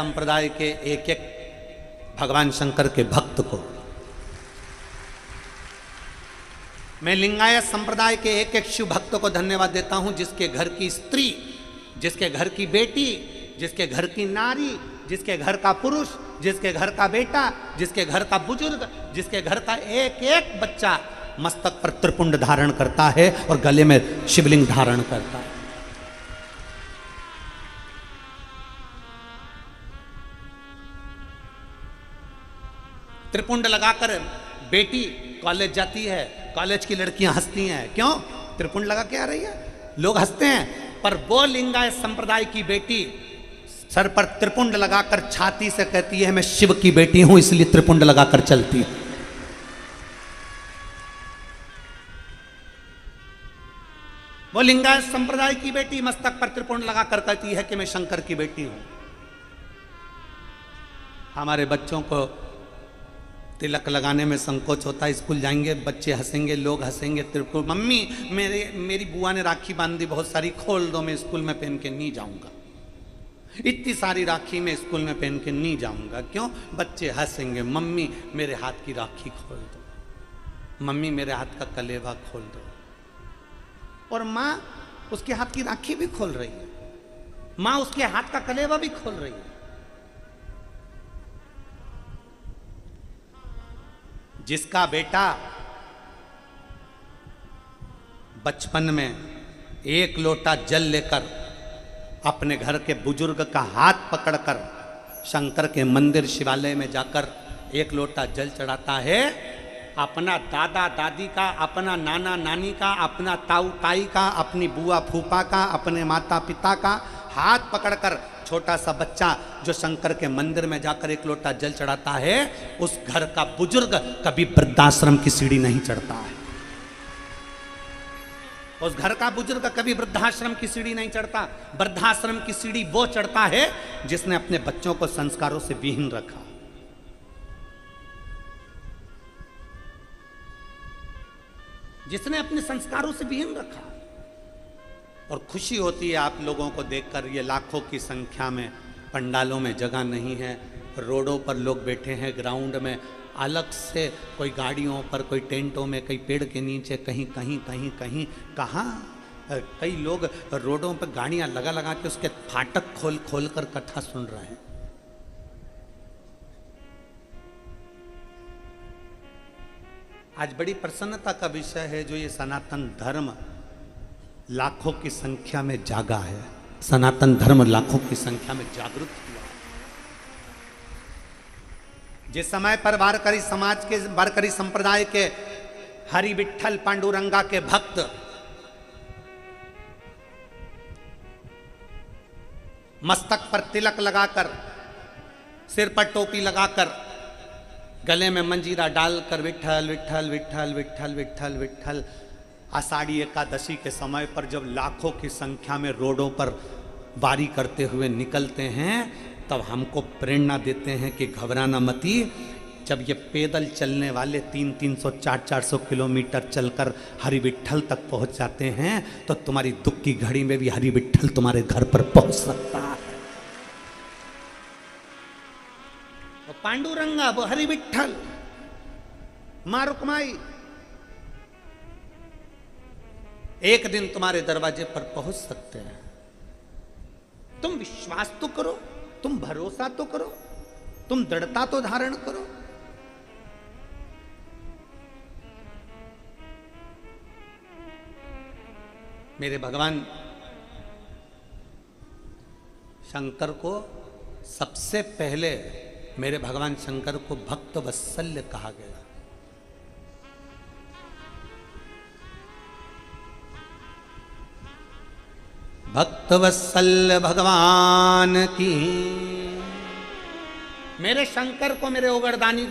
संप्रदाय के एक एक भगवान शंकर के भक्त को, मैं लिंगायत संप्रदाय के एक एक शिव भक्त को धन्यवाद देता हूं, जिसके घर की स्त्री, जिसके घर की बेटी, जिसके घर की नारी, जिसके घर का पुरुष, जिसके घर का बेटा, जिसके घर का बुजुर्ग, जिसके घर का एक एक बच्चा मस्तक पर त्रिपुंड धारण करता है और गले में शिवलिंग धारण करता है। त्रिपुंड लगाकर बेटी कॉलेज जाती है, कॉलेज की लड़कियां हंसती हैं, क्यों? त्रिपुंड लगा के आ रही है, लोग हंसते हैं। पर वो लिंगायत संप्रदाय की बेटी सर पर त्रिपुंड लगाकर छाती से कहती है मैं शिव की बेटी हूं, इसलिए त्रिपुंड लगाकर चलती है। वो लिंगायत संप्रदाय की बेटी मस्तक पर त्रिपुंड लगाकर कहती है कि मैं शंकर की बेटी हूं। हमारे बच्चों को तिलक लगाने में संकोच होता है, स्कूल जाएंगे बच्चे हंसेंगे, लोग हंसेंगे, त्रिपुंड, मम्मी मेरी बुआ ने राखी बांध दी बहुत सारी, खोल दो, मैं स्कूल में पहन के नहीं जाऊंगा, इतनी सारी राखी मैं स्कूल में पहन के नहीं जाऊंगा। क्यों? बच्चे हंसेंगे, मम्मी मेरे हाथ की राखी खोल दो, मम्मी मेरे हाथ का कलेवा खोल दो। और माँ उसके हाथ की राखी भी खोल रही है, माँ उसके हाथ का कलेवा भी खोल रही है। जिसका बेटा बचपन में एक लोटा जल लेकर अपने घर के बुजुर्ग का हाथ पकड़कर शंकर के मंदिर शिवालय में जाकर एक लोटा जल चढ़ाता है, अपना दादा दादी का, अपना नाना नानी का, अपना ताऊ ताई का, अपनी बुआ फूफा का, अपने माता पिता का हाथ पकड़कर छोटा सा बच्चा जो शंकर के मंदिर में जाकर एक लोटा जल चढ़ाता है, उस घर का बुजुर्ग कभी वृद्धाश्रम की सीढ़ी नहीं चढ़ता है। उस घर का बुजुर्ग कभी वृद्धाश्रम की सीढ़ी नहीं चढ़ता। वृद्धाश्रम की सीढ़ी वो चढ़ता है जिसने अपने बच्चों को संस्कारों से विहीन रखा। जिसने अपने संस्कारों से विहीन रखा। और खुशी होती है आप लोगों को देखकर, ये लाखों की संख्या में पंडालों में जगह नहीं है, रोडों पर लोग बैठे हैं, ग्राउंड में अलग से, कोई गाड़ियों पर, कोई टेंटों में, कहीं पेड़ के नीचे, कहीं कहीं कहीं कहीं कहाँ, कई लोग रोडों पर गाड़ियां लगा लगा के उसके फाटक खोल खोल कर कथा सुन रहे हैं। आज बड़ी प्रसन्नता का विषय है जो ये सनातन धर्म लाखों की संख्या में जागा है, सनातन धर्म लाखों की संख्या में जागृत हुआ। जिस समय पर वारकरी समाज के, वारकरी संप्रदाय के हरि विठ्ठल पांडुरंगा के भक्त मस्तक पर तिलक लगाकर, सिर पर टोपी लगाकर, गले में मंजीरा डालकर विठ्ठल विठ्ठल विठ्ठल विठ्ठल विठ्ठल विठ्ठल, आषाढ़ी एकादशी के समय पर जब लाखों की संख्या में रोडों पर वारी करते हुए निकलते हैं, तब हमको प्रेरणा देते हैं कि घबराना मती। जब ये पैदल चलने वाले 300-300, 400-400 किलोमीटर चलकर हरि विठ्ठल तक पहुंच जाते हैं, तो तुम्हारी दुख की घड़ी में भी हरि विठ्ठल तुम्हारे घर पर पहुंच सकता है। वो पांडुरंगा, वो हरि विठ्ठल, मां रुक्माई एक दिन तुम्हारे दरवाजे पर पहुंच सकते हैं। तुम विश्वास तो करो, तुम भरोसा तो करो, तुम दृढ़ता तो धारण करो। मेरे भगवान शंकर को सबसे पहले, मेरे भगवान शंकर को भक्त वत्सल्य कहा गया। भक्त वत्सल्य भगवान की, मेरे शंकर को, मेरे ओगरदानी को